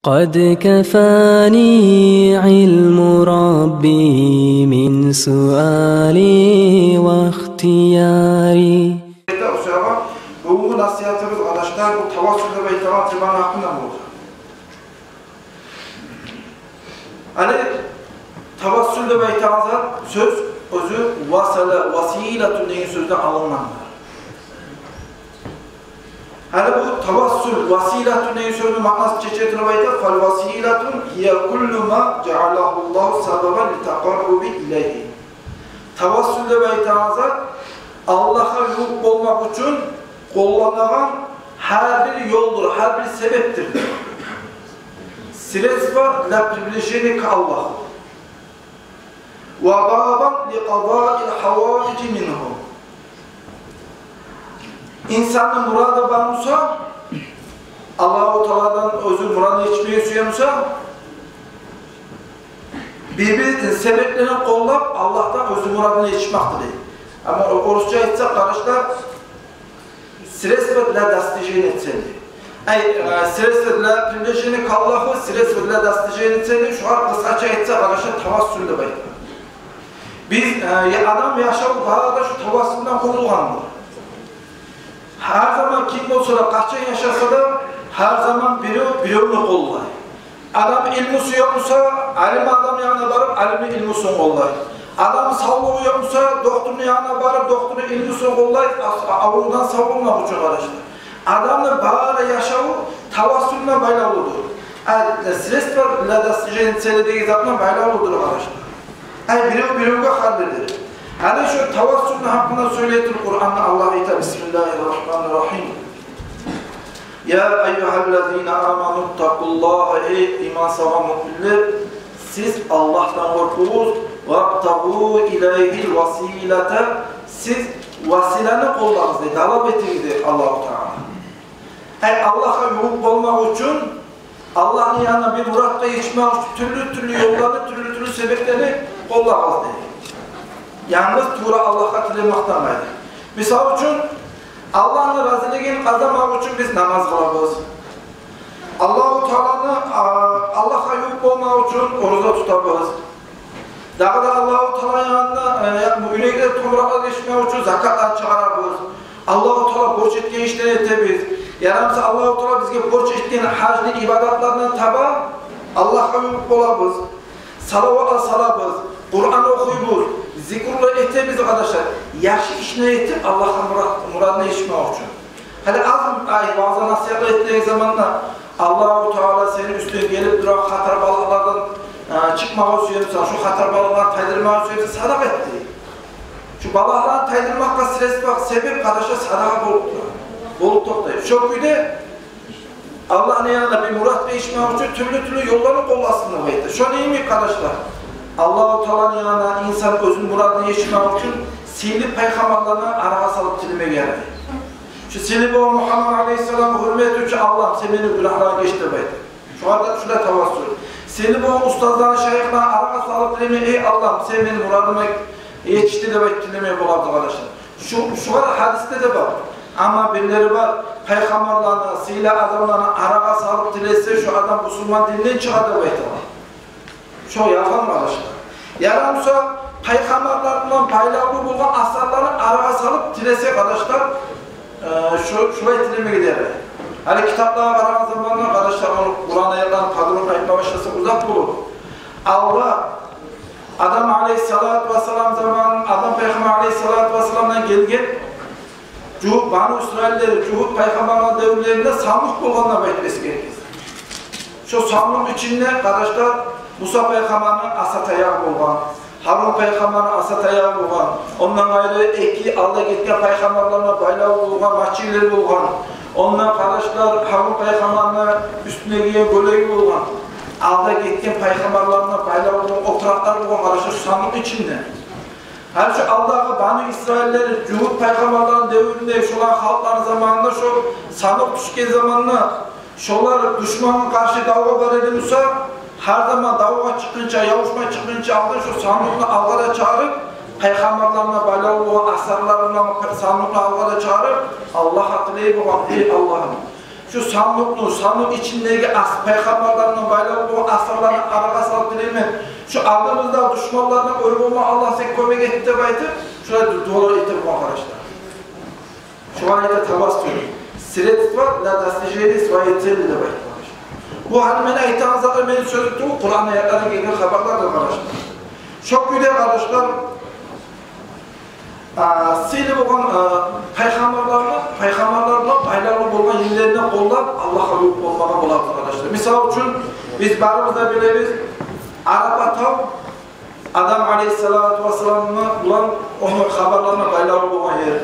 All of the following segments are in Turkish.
قد كفاني علم ربي من سؤالي واختياري. Bu nasihatimiz arkadaşlar bu tavassül ve itaat iman hakkında mı olacak? Hani tavassül ve itaat söz özü vasilatun deyin sözden alınanlar. Hani bu tavassül vasilatun deyin sözün manası çeşitli ve itaat fal vasilatun hiye kullu ma cealahullahu sebeben li takarrubi ileyhi. Tavassül ve itaat Allah'a yük olmak için kullanılan her bir yoldur, her bir sebeptir. Sredstva для приближения к Аллаху. وَبَابًا لِقَضَاءِ الْحَوَائِجِ مِنْهُ. İnsanın muradı varsa, Allah-u Teala'dan özür muradını içmeye suyamsa, birbirinin sebeplerini kollap Allah'tan özür muradını içmektir. Ama oruçça etsek kardeşler, средства для достижения цели. Средства для приближения к Аллаху, средства для достижения цели. Şu an kısaca etse arkadaşlar tavassül de bayılır. Biz adam yaşam bağda şu tavassülden kurulgandır. Her zaman kim olsa da kaçan yaşasa da her zaman birini kollar. Adam ilmusu yoksa alim adam yanına varıp alimin ilmusunu kollar. Adam sağlığı yoksa doktorun yanına varıp doktorun ilmusunu kollayıp avundan savunmak için arkadaşlar. Adamın bağlı yaşamı tavassülüne baylalıdır. Sredstva для достижения цели dediği zaman baylalıdır arkadaşlar. Birine halleder. Hani şu tavassülün hakkında söyletir Kur'an'da Allah ita Bismillahirrahmanirrahim. Ya eyyühellezine amenuttakullaha ey iman sahibi müminler, siz Allah'tan korkunuz. وَابْتَغُوا اِلَيْهِ الْوَسِيلَةَ. Siz vasileni kullanınız diye talep ettiğiniz Allah-u Teala. Allah'a yuvuk olmak için, Allah'ın yanına bir muratta geçmek için türlü yolları, türlü sebepleri kullanınız diye. Yalnız tuğra Allah'a dilemekten gayrı. Misal için, Allah'ın razılığını kazanmak için biz namaz kılırız. Allah-u Teala'nı Allah'a yuvuk olmak için oruza tutarız. Daha da Allah-u Teala yanında yürekleri tomrakla geçmek için zakatlar çıkarırız. Allah-u Teala borç ettiğin işleri etebilir. Yaramsa Allah-u Teala bizge borç ettiğin hacli ibadatlarından taba Allah'a yuvuk olabız. Salavatla salabız. Kur'an okuyubuz. Zikrullah etebiz arkadaşlar. Yaşı işine etip Allah'ın muradına geçmek için. Hani bazı nasihatler ettiğin zamanla Allah-u Teala senin üstüne gelip duran hatar balıklardan çıkmağa söylüyorsan, şu hatar balıklarını taydırmağa söylüyorsan sadaka etti. Şu balıklarını taydırmakla sırası bak, sebep kardeşler sadaka bolup toplayıp. Çok büyüde Allah'ın yanında bir murat ve işmek için türlü yollarını kollasınlar bayıdır. Şu an iyi mi kardeşler? Allah-u Teala'nın yanında insan özün muradını yaşamak için sihirli peygamberlerine araya salıp dilime geldi. Şu sihirli o Muhammed Aleyhisselam'ı hürmet için Allah'ım sen beni günahlara geçti bayıdır. Şu anda şurada tavassül. Seni bu ustazların şeyhine arka salıp dilemeye, ey Allah'ım sen beni muradıma yetişti de dilemeye bulardı arkadaşlar. Şu var hadiste de var. Ama birileri var, peygamberlerine, silah adamlarına arka salıp dilese şu adam Müslüman dininden çıkardı baytılar. Şu yalan arkadaşlar. Yaramsa peygamberlerden paylaşımı bulan asarlarını arka salıp dilese arkadaşlar şuraya dilemeye gider. Hani kitaplara varan zamanlar arkadaşlar Kur'an ayetlerinin kadronu ayetme başlasa uzak bulur. Allah Adam Aleyhisselatü Vesselam zamanı Adam Peygamber Aleyhisselatü Vesselam'dan gelgen Banu İsrailleri, Cuhud Peygamber'in devirlerinde sandık bulganına bekmesi gerekir. Şu sandık içinde arkadaşlar Musa Peygamber'in asat ayağı bulgan, Harun Peygamber'in asat ayağı bulgan, ondan ayrı eki alda gitken Peygamber'lerine baylağı bulgan, mahçileri bulgan, ondan kardeşler Harun Peygamber'ine üstüne giyen göleği bulgan, alda gitken Peygamber'lerine baylağı bulgan, oturaklar bulgan kardeşler sandık içinde. Her şu Allah'a Banu İsrailleri, Cuhud Peygamber'lerin devrinde, şular halkların zamanında şu sandık düşken zamanında şular düşmanın karşı davga var edilmişse her zaman davga çıkınca, yavuşma çıkınca aldı şu sandıkla Allah'a çağırıp Peygamberlerine baylağı bulgan, asarlarına sandıkla Allah'a çağırıp Allah hatırlayıp olan ey Allah'ım şu sandık içindeki peygamberlerinin bayrağı bu asırlarını arağa salıp dilemen. Şu aldığımızda düşmanlarına ölüm olma Allah sen kömek etti de baytı. Şuraya doğru etti bu arkadaşlar. Şu ayette tavastıyor. Sredstva la dostижения своей цели de baytı. Bu hani beni ayettanızda beni sözüktüğü Kur'an ayetlerine gelen haberlerdir arkadaşlar. Çok güzel arkadaşlar. Seni olan peygamberlerle bayrağı olma yerlerine kollap Allah'a yük olmağa bular arkadaşlar. Misal için biz barımızda biliriz Arap'ta Adam Aleyhisselatü Vesselam'la bulan onun haberlerine bayrağı olma yer.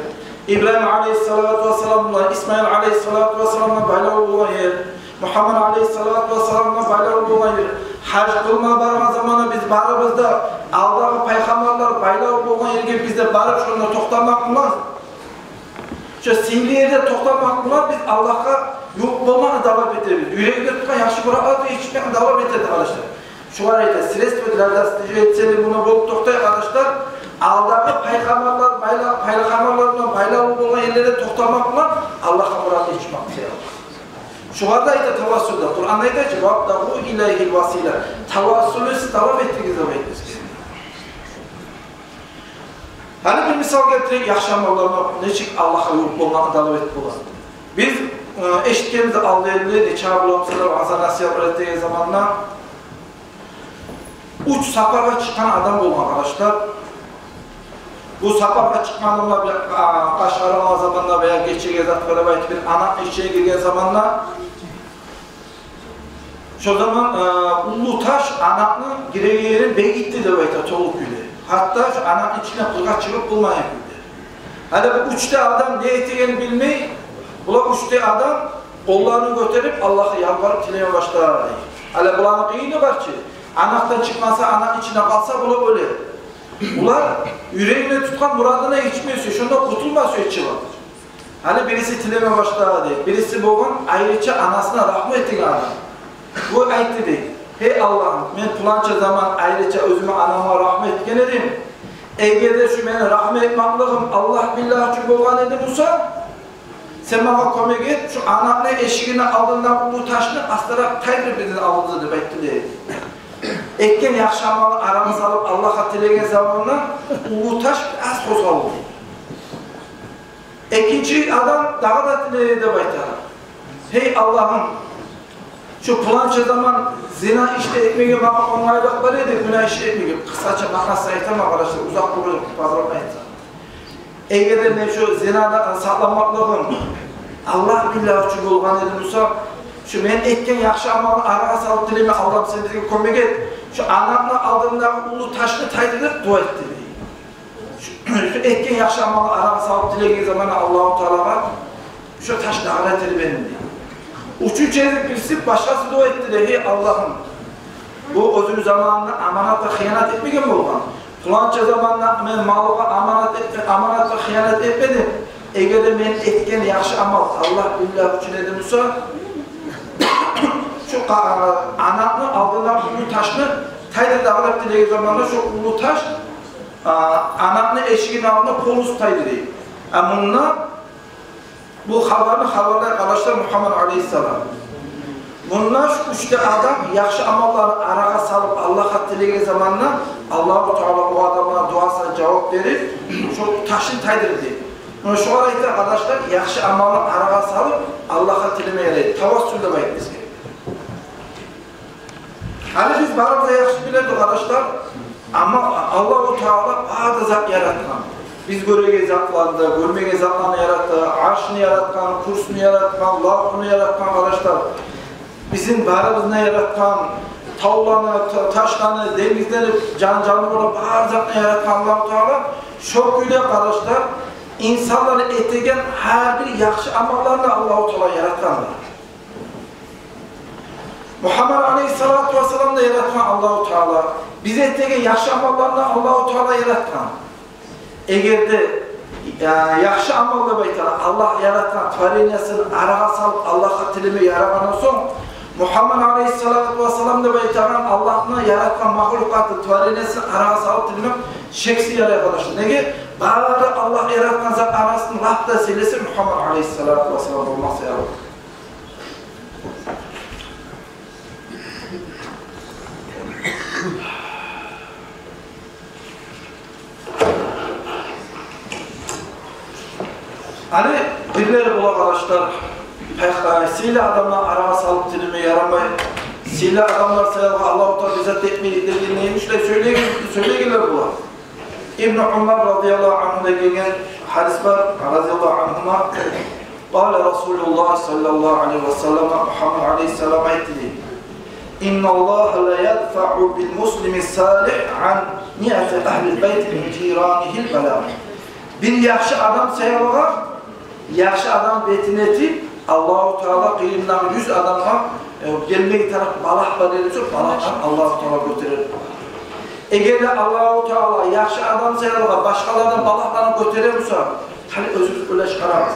İbrahim Aleyhisselatü Vesselam'la İsmail Aleyhisselatü Vesselam'la bayrağı olma yer. Muhammed Aleyhisselatü Vesselam'la bayrağı olma yer. Hac kılma barma zamanı biz barımızda aldığı peygamberler bayrağı olma yerine biz de barıp şununla toxtamak mılar? Şu sinli yerde toxtamak mılar? Biz Allah'a yok olmanı davet ederiz. Yüreğinde tutkan yaxşı bırakıp içmekten davet ederiz arkadaşlar. Şu var ayda sredstve'lerde seni bunu bulup toxtay arkadaşlar. Aldığı peygamberlerle bayrağı olma yerlere toxtamak mılar? Allah'a bırakıp içmek. Şu var ayda tavassülde. Kur'an'da ayda ki وَابْتَغُوا اِلَيْهِ الْوَسِيلَ Tavassülü siz davet ettiğiniz zaman etmişsiniz. Hani bir misal getireyim, yaşamalarına neçik Allah'a yurt olmak davet bulan. Biz eşitkenimizi aldığında neçe bulamsalar, azar nasihat öğrettiği zamanla uç saparga çıkan adam olma arkadaşlar. Bu saparga çıkan adamla kaşarama zamanla veya geçe gezat böyle bir anak içine girgen zamanla şu zaman ulu taş anaklı gireceği yerin bey gitti de böyle çoluk güle. Hatta şu ananın içine kılga çıkıp bulmaya yapıldı. Hani bu üçte adam ne ettiğini bilmeyi, bu üçte adam kollarını götürüp Allah'a yalvarıp tileye başlar. Hani bulanın iyi ne var ki? Anaktan çıkmasa, anak içine kalsa bula böyle. Ular yüreğine tutkan muradına içmiyorsa, şunda kurtulmazsa içiyor. Hani birisi tileme başlar diye, birisi bugün ayrıca anasına rahmet ettiği adam. Bu ayette değil. Hey Allah'ım, ben falanca zaman ayrıca özüme anama rahmet geledim. Eğer şu beni rahmet etmekliğim Allah billah çünkü olan edim olsa sen bana kömek et, şu anamla eşiğine aldığından bu taşını astıra tayyip birden alındı bekliyor. Ekken yakşamalı aramızı alıp Allah'a tilegen zamanla bu taş az kozaldı. İkinci adam daha da tileye de baytar. Hey Allah'ım, şu falanca zaman zina işte etmeyi bana onaylıkları edip günah işi etmeyi kısaca makası ayıtam arkadaşlar uzak duruyor fazla ayıtam. Eğer de şu zinadan saklanmaklığım Allah billah çünkü olgan edim olsa şu ben etken yakşı amalı arağa salıp dileme Allah'ım sen bize kömek et. Şu anamla aldığımda ulu taşını taydırıp dua etti. Şu etken yakşı amalı arağa salıp dilediği zaman Allah-u Teala var. Şu taş dağıtır benim diye. Üçüncü birisi başkası dua etti de hey Allah'ım bu özüm zamanında amanatla hıyanet etmeyken mi olgan? Falanca zamanında ben malığa amanatla hıyanet etmedim. Eğer de ben etken yakşı amal Allah billah için edim olsa şu anamın aldığından ulu taşını taydır dağılıp dilediği zamanında şu ulu taş anamın eşiğinin altında koluz taydırıyor. Bununla bu haberler arkadaşlar Muhammed Aleyhisselam. Bunlar şu üçte adam yakşı amalları arağa salıp Allah'a tilegen zamanla Allah-u Teala o adamlara duasına cevap verir. Şu taşın taydırdı. Şu arayda arkadaşlar yakşı amalları arağa salıp Allah'a tilemeye tavassül demek biz. Hani biz barımıza yakşı bilirdik arkadaşlar ama Allah-u Teala bazı zat yaratkan. Biz görege zatlarında, görmege zatlarını yarattı, arşını yaratkan, kursunu yaratkan, lavını yaratkan arkadaşlar. Bizim barımızda yaratkan, tavlanı, taşlarını, denizleri, canlıları, bazı zatlarını yaratkan Allah-u Teala çok güzel arkadaşlar. İnsanları etegen her bir yakşı amallarını Allah-u Teala yaratkanlar. Muhammed Aleyhisselatü Vesselam da yaratkan Allah-u Teala. Bize etegen yakşı amallarını Allah-u Teala yaratkan. Eğer de yakşı amalda baytar Allah yaratan tarihinasını arağa salıp Allah'a tilimi yaragan olsun Muhammed Aleyhisselatü Vesselam da baytaran Allah'ına yaratan mahlukatı tarihinasını arağa salıp tilimi şeksi yaraya arkadaşlar. Nege? Bağları Allah yaratan zat arasını lafta silesi Muhammed Aleyhisselatü Vesselam olması yarıyor. Hani birileri bu arkadaşlar sihirli adamlar arama salıp dilime yaramayın. Sihirli adamlar sayılır Allah-u Teala bize tekmeyi dediği neymiş de söyleyebilirler bu. İbn Umar radıyallahu anh'da gelen hadis var radıyallahu anh'ma قال رسول الله صلى الله عليه وسلم Muhammed aleyhisselam etti. İnna Allah la yadfa'u bil muslimi salih an niyati ehlil beyt min ciranihil bela. Bir yaxşı adam sayılır, yaxşı adam betineti Allah-u Teala kıyımdan 100 adamla gelmeyi taraf balak badeli çok balaktan Allah-u Teala götürür. Eğer de Allah-u Teala yaxşı adam sayılır, başkalardan balaklarını götürürse hani özümüz öyle çıkaramaz.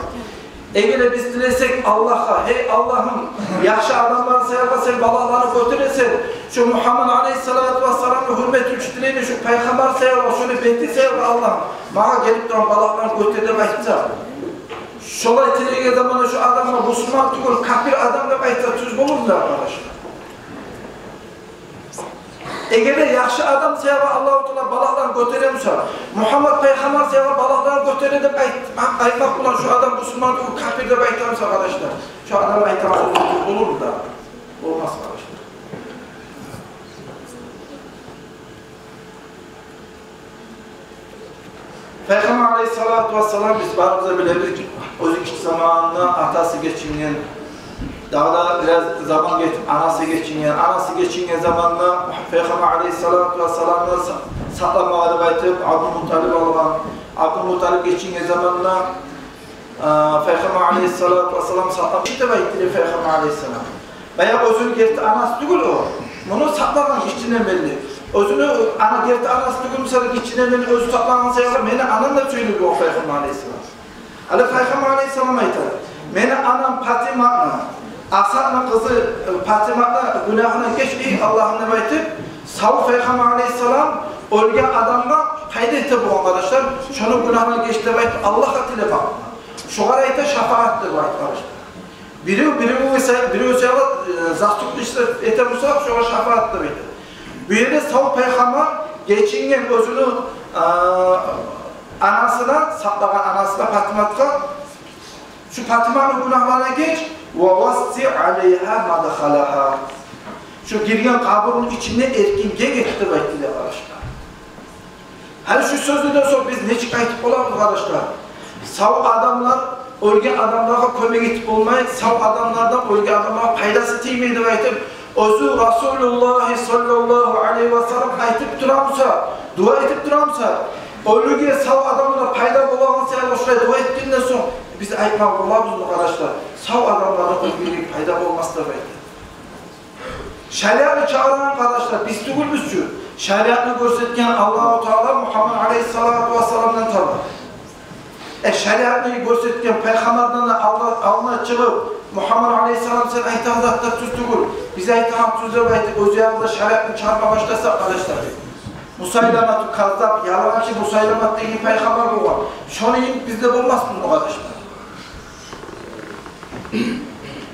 Eğer biz dilesek Allah'a, hey Allah'ım, yaxşı adamları sayılır, sen balaklarını götürürsen, şu Muhammed Aleyhisselatü Vesselam'ın hürmet üçtülüğünü, şu peygamber sayılır, şunu beti sayılır Allah'ım, bana gelip duran balaklarını götürür aytsa, şolay tilege zamanı şu adamla Müslüman tukul, kafir adam da aytsa tüz olur mu arkadaşlar? Eğer de yaxşı adam sayılır, Allah-u Teala balaklarını götürürse, Muhammed Peygamber sayılır, balaklarını götürür de aytmak bulan şu adam Müslüman tukul, kafir de aytsa arkadaşlar, şu adam aytsa tüz olur mu da? Olmaz arkadaşlar. Peygamber Aleyhisselatü Vesselam biz baramıza bilebiliriz ki o iki zamanında atası geçingen, daha da biraz zaman geçip anası geçingen zamanında Peygamber Aleyhisselatü Vesselam'dan saklanmaları baytıp Abdülmuttalib alınan, Abdülmuttalib geçingen zamanında Peygamber Aleyhisselatü Vesselam saklamıştı baytırı Peygamber Aleyhisselam. Veya özünü gerti anası değil o. Bunu saklanan içinden belli. Özünü ana gerti anası tükürmüşsek içinden beni özü saklanan sayılır. Beni anam da söylüyor o Peygamber Aleyhisselam. Ali Peygamber Aleyhisselam aytar. Beni anam Fatima'na, Asat'ın kızı Fatima'na günahına geçti Allah'ın nebaytı. Sağ Peygamber Aleyhisselam ölgen adamla fayda etti bu arkadaşlar. Şunun günahına geçti bayt Allah'a tile bakma. Şu arayda şafaattır bu arkadaşlar. Biri o seyahat zastuklu işte etemuzak şu şafaattır bayt. Bir yerde sağ Peygamber geçingen özünü anasına, saklanan anasına Fatima'ya şu Fatima'nın günahlarına geç وَوَسِّ عَلَيْهَا مَدَخَلَهَا şu girgen kaburun içinde erkinge geçti bekliyor arkadaşlar. Hani şu sözlerden sonra biz ne çıkaytıp olalım arkadaşlar? Sağ adamlar, ölgen adamlara kömek etip olmayı, sağ adamlardan ölgen adamlara paydası teymeydi bekliyor. Özü Resulullah sallallahu aleyhi ve sellem aytıp duramsa, dua etip duramsa, ölüge sağ adamına payda bulamazsa, şuraya dua ettiğinden sonra biz aytmak olamaz arkadaşlar. Sağ adamlara ölüge payda olmaz da belki. Şeriatı çağıran arkadaşlar, biz tügülmüşçü. Şeriatını gösterken Allah-u Teala Muhammed Aleyhisselatü Vesselam'dan tanır. Şeriatını gösterken Peygamber'den Allah'a çıkıp Muhammed Aleyhisselam sen aytazatta tüz tügül. Bize aytahan tüzler ve öz yanında şeriatını çağırma başlasa arkadaşlar. Musaylamat-ı kazzab, yalancı Musaylamat değil Peygamber bu var. Şunu bizde olmaz bunu arkadaşlar.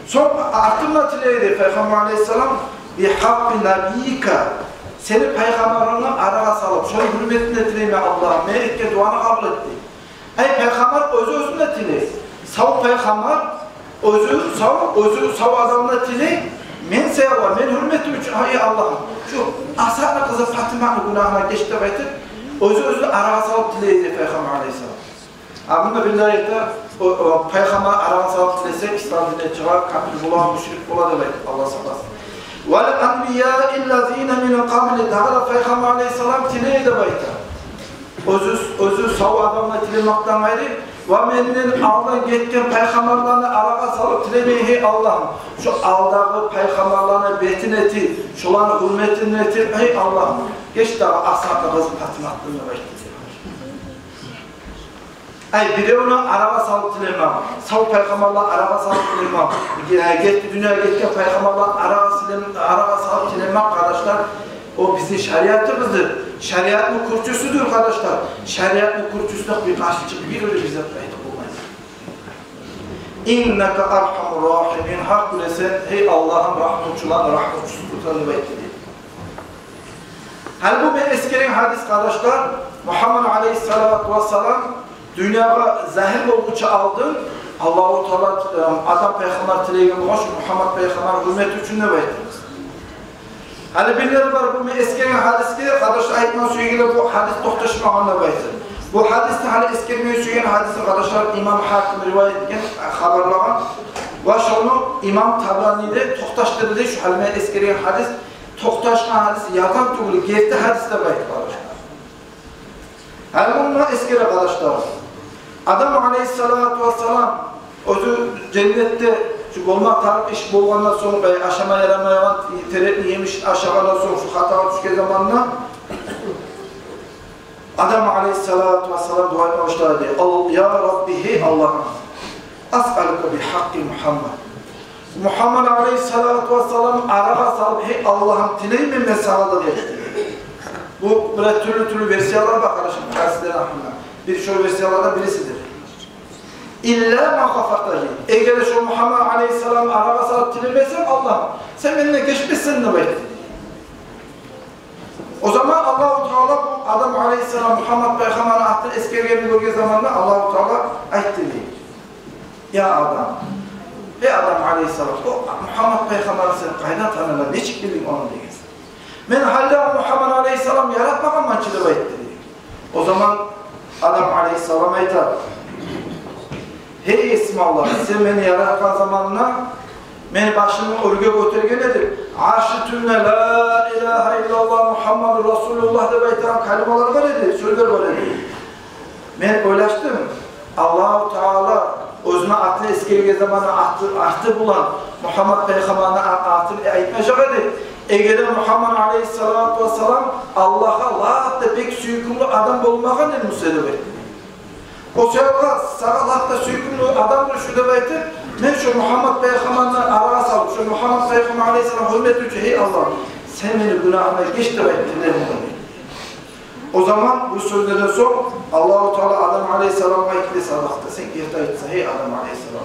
Son artımla tileydi Peygamber Aleyhisselam bir hakkı nabiyika seni Peygamber'ine araya salıp şöyle hürmetine tileyme Allah'ım meyrekke duanı kabul etti. Peygamber özü-özünde tiley. Sağ Peygamber özü sağ adamına tiley. Men sevva, men hürmetim için hay Allah'ım. Şu Asat'la kızı Fatima'nın günahına geçti baytır. Özü araya salıp tileydi Peygamber Aleyhisselam. Abimde bir ayette Peygamber araya salıp tilesek İslam dinine çıkar, kafir bulan, müşrik bulan demek Allah saklasın. وَالْاَنْبِيَاءِ الَّذ۪ينَ مِنْ قَبْلِ Dağda Peygamber Aleyhisselam tileydi baytır. Özü sağ adamla tilemaktan ayrı. وَمَنِّنْ aldan geçken peygamberlerine araya salıp tilemeyi hey Allah'ım. Şu aldağı peygamberlerine betin eti, şuların hürmetini eti hey Allah'ım. Geç daha Asat'la kızı Fatima hakkında başlayacak. Biri onu araya salıp tilemem. Sağ peygamberler araya salıp tilemem. Dünyaya geçken peygamberler araya salıp tilemem arkadaşlar. O bizim şeriatımızdır. Şeriatın kurtçusudur arkadaşlar. Şeriatın kurtçusuna bir karşı çıkıp bir öyle bize ayıp olmayız. İnneke arhamur rahimin. Hak bilesen, ey Allah'ım rahmetçulan, rahmetçusu tutanı bekledi. Hal bu bir eskiren hadis kardeşler. Muhammed Aleyhisselatü Vesselam dünyaya zahir olguça aldın. Allah-u Teala adam peygamber tileygen hoş, Muhammed peygamber hürmet için ne beklediğiniz? Hali birileri var bu bir eskiren hadis ki kardeşler ayetmen sürekli bu hadis tohtaşmağına bekledi. Bu hadiste hali eskirmeyi söyleyen hadisi kardeşler İmam Hakim rivayet etken haberlanan ve şunu İmam Tabrani'de tohtaştırdı şu halime eskirmeyen hadis tohtaşkan hadisi yakan tuğlu gefti hadiste bayit kardeşler. Hali bununla eskire kardeşler. Adam Aleyhisselatü Vesselam özü cennette şu bolmak tarif iş bolğandan sonra aşama yaramayan teretli yemiş aşağıdan sonra şu hata düşke zamanına Adam Aleyhisselatü Vesselam dua etmeye başladı. Ya Rabbi, hey Allah'ım, as'aluka bi hakkı Muhammed. Muhammed Aleyhisselatü Vesselam arağa salıp, hey Allah'ım, dileyim mi sağladı diye. Bu böyle türlü versiyalar var kardeşim, tersleri hakkında. Bir şöyle versiyalardan birisidir. İlla makafatayı. Eğer şu Muhammed Aleyhisselam arağa salıp dilemezsem Allah'ım, sen benimle geçmişsin ne bekledin? O zaman Allah-u Teala bu Adam Aleyhisselam Muhammed Peygamber'in attığı eskergeni bölge zamanında Allah-u Teala ayet dedi. Ya Adam, ey Adam Aleyhisselam, o Muhammed Peygamber'in sen kaynağı tanırlar, ne çıkbildin onu deyiz. Men halde Muhammed Aleyhisselam yaratmadan mançılığı ayet dedi. O zaman Adam Aleyhisselam ayetar. Hey İsmallah, sen beni yaratkan zamanına beni başımı örgü götürgen edip arş-ı tümle la ilahe illallah Muhammedur Resulullah de baytaran kalimalar var idi, sözler var idi. Ben oylaştım. Allah-u Teala özüne atlı eskiye zamanı atı bulan Muhammed Peygamber'ine atını aytmayacak idi. Eğer Muhammed Aleyhisselatü Vesselam Allah'a laatta pek süyükümlü adam olmağa ne müsaade etti. O sebeple sana laatta süyükümlü adamdır şu demeyti. Ben şu Muhammed Peygamber'le arağa salıp, şu Muhammed Peygamber Aleyhisselam hürmet için, hey Allah, sen beni günahına geç de ettiler bunu. O zaman bu sözlerden sonra Allah-u Teala Adam Aleyhisselam'a ikili sadakta, sen irta etse, hey Adam Aleyhisselam.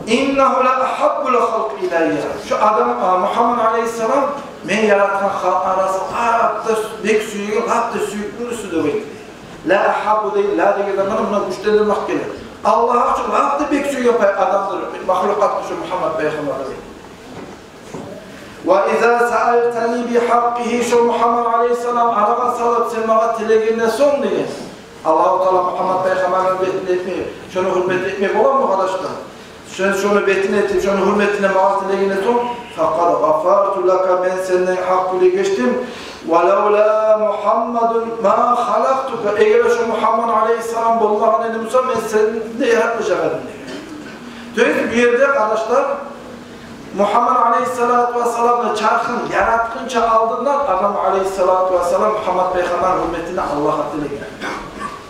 İnnehu la ahabbul halq ilayya. Şu Adam Muhammed Aleyhisselam men yaratan halk arası hatta bek suyu, hatta suyuklu su demek. La ahabbu değil, la diye zaman buna güçlendirmek gelir. Allah'a çok hatta bek suyu yapay adamdır, mahlukat şu Muhammed Peygamber'e. Ve izâ sa'altani bi hakkihi şu Muhammed Aleyhisselam arağa salıp sen bana tileğine son deyin. Allah-u Teala Muhammed Peygamber'e hürmetini etmeyi, şunu hürmet etmek olan mı arkadaşlar? Sen şunu betini etip, şunu hürmetine mağazileyine son. Fakat gafartu laka ben senden hakkıyla geçtim. وَلَوْلَا مُحَمَّدٌ مَا خَلَقْتُكَ Eğer şu Muhammed Aleyhisselam bollağın elimizse ben seni de yaratmayacaktım. Diyor ki bir yerde arkadaşlar Muhammed Aleyhisselatü Vesselam'la çarkın yaratkınca aldığından Adam Aleyhisselatü Vesselam Muhammed Peygamber hürmetine Allah'a dile geldi.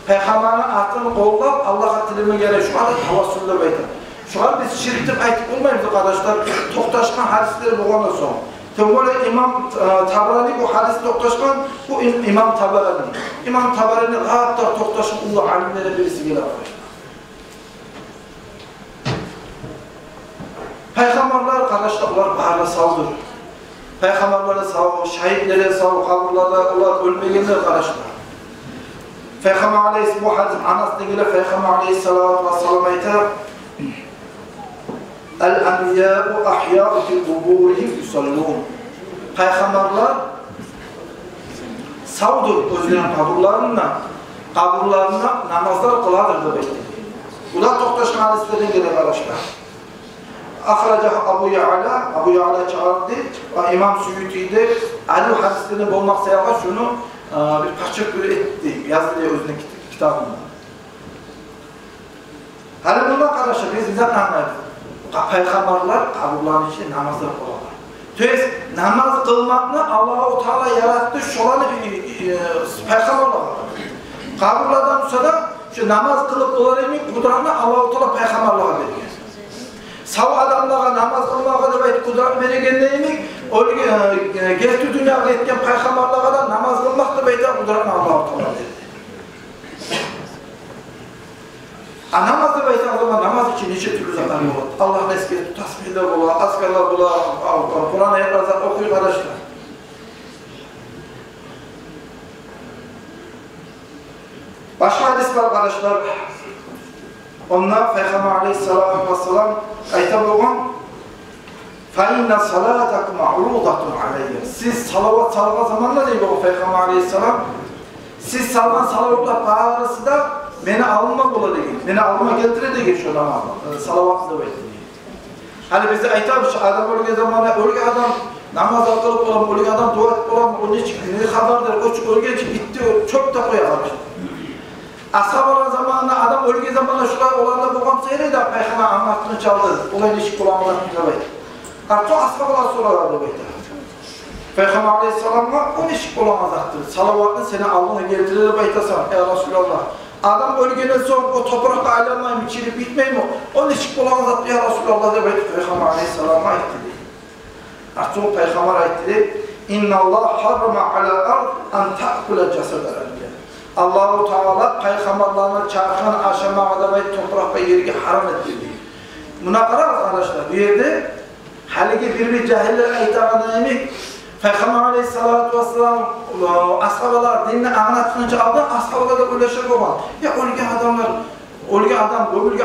Peygamber'in atını kollap Allah'a dilime gelir. Şu anda tavassülle beytir. Şu an biz şirktir aytıp olmayız arkadaşlar. Toktaşkan hadisleri boğandan sonra. Tabi böyle İmam Tabrani bu hadis toktaşkan, bu İmam Tabrani. İmam Tabrani hatta toktaşkan ulu alimlere birisi gelir arkadaşlar. Peygamberler kardeşler baharla saldır. Peygamberlere sağ, şehitlere sağ, kaburlarda onlar ölmeyenler kardeşler. Peygamber Aleyhisselam bu hadis anasına gelir. Peygamber Aleyhisselatü Vesselam ayetler El-Enbiyâ'u ahyâ'u fil kuburihim yusallûn. Peygamberler sağdır özlerinin kaburlarına namazlar kıladır da bekliyor. Bu da toktaşkan hadislerden gelir arkadaşlar. Ahracah Abu Ya'la çağırdı ve İmam Suyuti'de Ali hadislerini bulmak seyahat şunu bir parça etti, yazdı diye özüne kitabında. Hani bundan arkadaşlar biz zaten anlayız. Peygamberler kaburların içinde namazlar kılarlar. Tüyes namaz kılmakla Allah-u Teala yarattı şolanı peygamberler. Kaburlardan sonra şu namaz kılıp kılarını kudranı Allah-u Teala peygamberler veriyor. Sağ adamlara namaz kılmağa da belki kudret verilgenliğini geçti dünyada etken peygamberlere da namaz kılmak da belki kudretini Allah-u Teala verir. Namazda baytan zaman namaz için neçe türlü zaten olur. Allah'ın eski tasbihler olur, askerler olur, Kur'an ayetler okuyun arkadaşlar. Başka hadis var arkadaşlar. Onlar Peygamber Aleyhisselatü Vesselam ayta boğun فَاِنَّ صَلَاتَكُمْ عُرُوضَةٌ عَلَيْهِ Siz salavat zamanla değil o Peygamber Aleyhisselam. Siz salavatla bağırısı da beni alınmak ola değil. Beni alınma getire de geçiyor ama salavatla bekliyor. Hani bize aytamış adam ölge zamanı ölge adam namaz kılıp olan ölge adam dua et olan onun için ne haberdir o ölge için bitti çok da koyarmış. Ashab olan zamanında adam ölge zamanında şurada olanda babam seyredi Peygamber anlattığını çaldı. Olayın hiç kulağına tutmadı. Artık ashab-lar soralardı böyle. Peygamber Aleyhisselam'a o iş olamazaktır. Salavatını seni Allah'a getirir baytasan ey Resulallah. Adam ölgeden sonra o toprakta aylanmayayım, içeri bitmeyeyim mi? Onun iş olamazaktır ya Resulallah da böyle Peygamber Aleyhisselam'a aitti. Artık o Peygamber aitti. İnna Allah harrama ala ard an ta'kula cesedel enbiya. Allah-u Teala Peygamberlerine çarkan aşamada ve toprak ve yeri haram etti. Buna karar arkadaşlar. Bir yerde haligi bir cahiller aytağına emek Peygamber Aleyhisselatü Vesselam ashabalar dinini anlatınca aldı, ashabalar da ulaşır olan. Ya ölge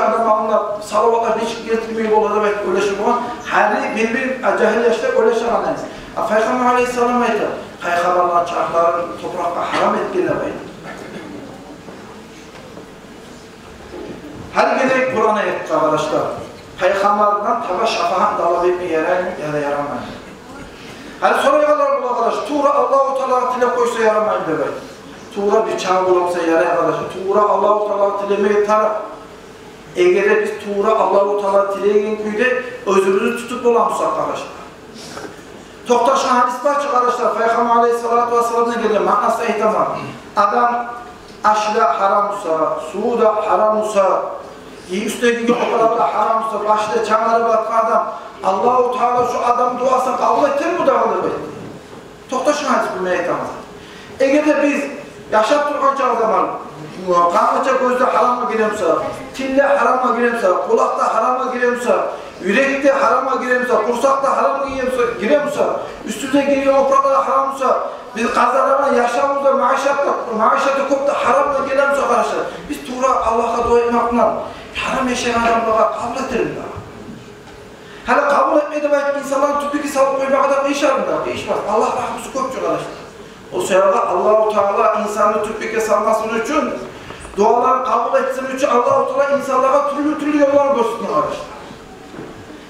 adam alınlar, salavatlar hiç getirmeyi olarak ulaşır olan. Hali bir cahil yaşta ulaşır anlayız. Peygamber Aleyhisselam aytır, Peygamberler çarkların toprakta haram etkiler aytır. Hadi gidelim Kur'an'a ettik arkadaşlar. Peygamberden tabi şafaat talep etmeye yaramayın. Hani soruyorlar bu arkadaş, Tuğra Allah-u Teala tile koysa yaramayın demek. Tuğra bir çağ bulamsa yarayın arkadaşlar. Tuğra Allah-u Teala tilemeye taraf. Eğer biz Tuğra Allah-u Teala tileyen köyde özümüzü tutup bulamsak arkadaşlar. Toktaşın hadis var ki arkadaşlar, Peygamber Aleyhisselatü Vesselam'dan geliyor, manası ehtemam. Adam aşıda haramsa, suğu da haramsa, üstteki okullarda haramsa, başta çanları batma adam, Allah-u Teala şu adam duasını kabul ettir mi dağılır be? Toktaşın hadis bilmeye ehtemam. Eğer de biz yaşap duracak zaman, kanlıca gözde harama giremse, tille harama giremse, kulakta harama giremse, yürekte harama giremse, kursakta harama giremse, üstüne giriyor topraklara haramsa, biz kazanılan yaşamımızda, maişatta kopta haramla giremse arkadaşlar, biz Tuğra Allah'a dua etmekle haram yaşayan adamlara kabul edelim daha. Hala kabul etmeye de belki insanların tüpeki salıp koymak kadar iş arında, değişmez. Allah rahmısı kopacak arkadaşlar. O sırada Allah-u Teala insanı tüpeke salmasının için, duaları kabul etsin için Allah-u Teala insanlara türlü yollar görsün arkadaşlar.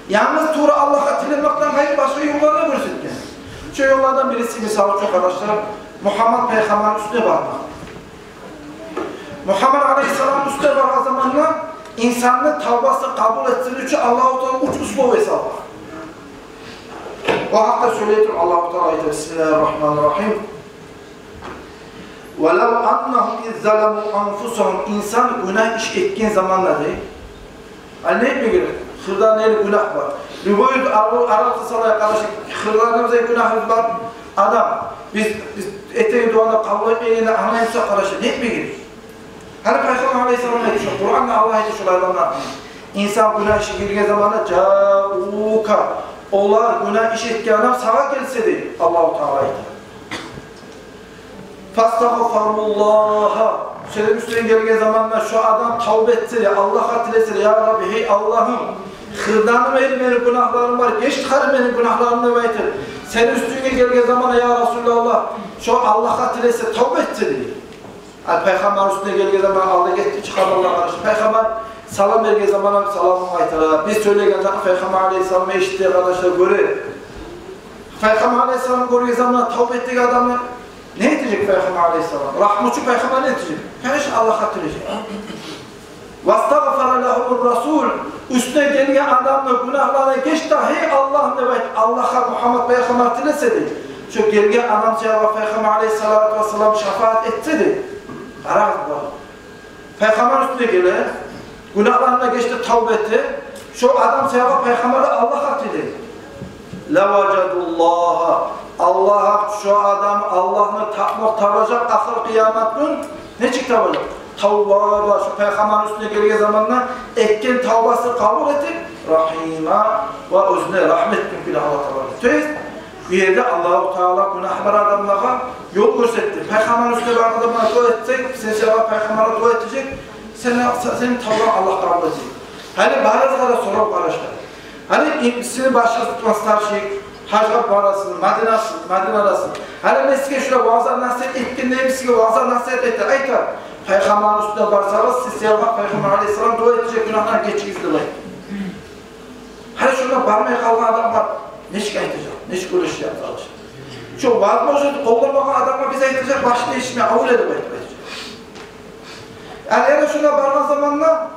Yalnız Tuğra Allah'a dilemekten hayır başka yollarına görsün. Şu yollardan birisi misal çok arkadaşlar, Muhammed Peygamber'in üstüne bakmak. Muhammed Aleyhisselam üstüne bakma zamanla insanın tavbasını kabul etsin için Allah-u Teala uç uslov hesabı. O hakta söyleyeyim Allah-u Teala Bismillahirrahmanirrahim. وَلَوْ أَنَّهُمْ اِذْ ظَلَمُوا أَنْفُسَهُمْ İnsan günah iş ettiğin zamanla değil. Hani ne mi gerek? Hırda neyle günah var? Rüboyut Arap'ta salaya karşı hırlarımıza günahımız var. Adam, biz eteği duanı kabul etmeyene anlayımsa karşı ne mi gerek? Hani Peygamber Aleyhisselam ne düşüyor? Kur'an'la Allah edişiyorlardan İnsan günah işe girdiği zamanla ca'uka onlar günah iş ettiği adam sağa gelse değil. Allah-u Teala'ydı. Fastağfarullaha Şöyle üstüne geldiği zamanlar şu adam tavbe etse, Allah'a dilese, ya Rabbi hey Allah'ım hırdanım benim günahlarım var, geç çıkarım benim günahlarımı veytir. Senin üstüne geldiği zamana ya Resulallah şu Allah'a dilese tavbe etse diye. Peygamber üstüne geldiği zaman Allah gitti çıkarmalar karşı. Peygamber salam verdiği zamana salamını aytara. Biz söyleyen zaman Peygamber Aleyhisselam'ı eşittiği arkadaşlar göre. Peygamber Aleyhisselam'ı gördüğü zaman tavbe ettiği adamlar ne edecek Peygamber Aleyhisselam? Rahmetçi Peygamber ne edecek? Her Allah'a dilecek. وَاسْتَغْفَرَ لَهُمُ الرَّسُولُ Üstüne gelen adamla günahlarına geç da hey Allah'ım evet Allah'a Muhammed Peygamber dilese de şu gelen adam cevap Peygamber Aleyhisselatü Vesselam şefaat etse de karar var. Peygamber üstüne gelen günahlarına geçti tavbe etti. Şu adam cevap Peygamber'e Allah'a diledi. لَوَجَدُ Allah'a şu adam Allah'ını tapmak tavacak ahir kıyamet gün ne çıktı olacak? Tavvaba, şu Peygamberin üstüne geldiği zamanla ekken tavbası kabul edip Rahima ve özüne rahmet mümkün Allah Teala. Bu yerde Allah-u Teala günahbar adamlara yol gösterdi. Peygamberin üstüne bir adamına dua etsek, sen sevap Peygamber'e dua edecek, senin tavban Allah kabul edecek. Hani bazıları sorar kardeşler. Hani sizin başka tutmaslar Hacca parasını, Madine arasını. Hani mesike şuna vaazlar nasihat etkinliği mesike vaazlar nasihat etti. Aytar, Peygamberin üstüne varsanız siz sevap Peygamber Aleyhisselam dua edecek günahlar geçiniz dileyin. Hani şuna barmaya kalan adam var. Ne şikayet edecek, ne şikayet yapacak. Şu vaaz mevzudu kollarmakan adamla bize edecek, başını işine avul edip edecek. Yani eğer şuna barma zamanla,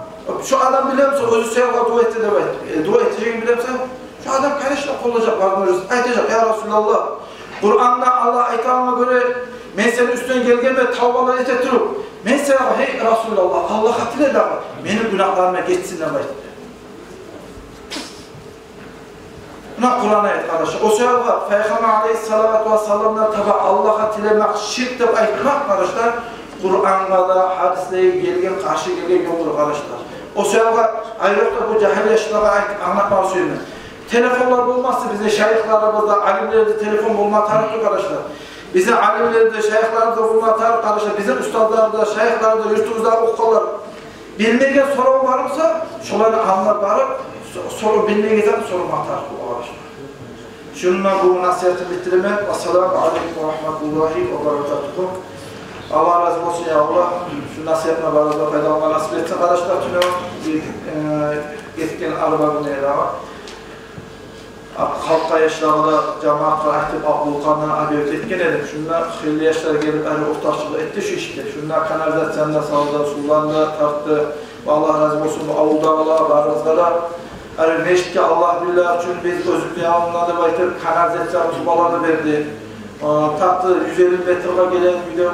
şu adam biliyor musun, özü sevap dua etti de dua edeceğini biliyor musun? Şu adam kardeşle kollayacak, vaaz mevzudu. Aytacak, ya Resulallah, Kur'an'da Allah ayetlerine göre ben senin üstüne gelgeme tavbalar etetirip, ben sana hey Resulallah, Allah hatırlayın da benim günahlarıma geçsin demek. Buna Kur'an ayet kardeşler. O sebeple Peygamber Aleyhisselatü Vesselam'dan tabi Allah'a dilemek, şirk de aytmak kardeşler, Kur'an'da da hadislere gelgen, karşı gelgen yoldur kardeşler. O sebeple ayrıca bu cahil yaşlara anlatmak söyleyeyim. Telefonlar olmazsa bize şeyhlerimizde, alimlerde telefon bulma tarihli kardeşler. Bize alimlerde, şeyhlerimizde bulma tarihli kardeşler. Bizim ustalarımızda, şeyhlerimizde, yurtumuzda okuyorlar. Bilmegen soru varsa, şuları anlar barıp, soru bilmegen sorma tarihli kardeşler. Şununla bu nasihatimi bitirmem. Esselamu Aleyküm ve Rahmetullahi ve Berekatuhu. Allah razı olsun ya Allah. Şu nasihatine barazda faydalanma nasip etsin kardeşler. Tünü etken araba günleri var. Halkta yaşlarda cemaatlar aktif Abdülkan'dan arayıp etken edim. Şunlar xilli yaşlar gelip ortakçılık etti şu işte. Şunlar kanalizasyonda saldı, sulandı, tarttı. Allah razı olsun bu avudağlar, barazlara. Meşitke Allah billah için biz özümlüğe alınladı baytır kanalizasyon tubalarını verdi. Taktı 150 metreye gelen bir de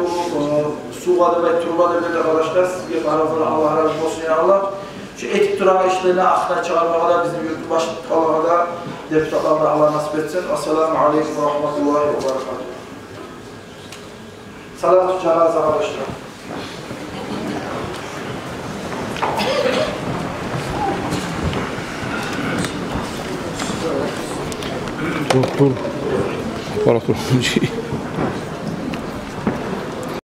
suğa da ve turba da verdi arkadaşlar. Sizge barazlara Allah razı olsun ya Allah. Şu etik duran işlerine aklına çağırmaya da bizim yurtlu başlık kalmaya da deputatlarına Allah nasip etsin. Esselamu Aleyküm ve Rahmetullahi ve Berekatuhu. Salatü cenaze arkadaşlar. Dur. Bana dur.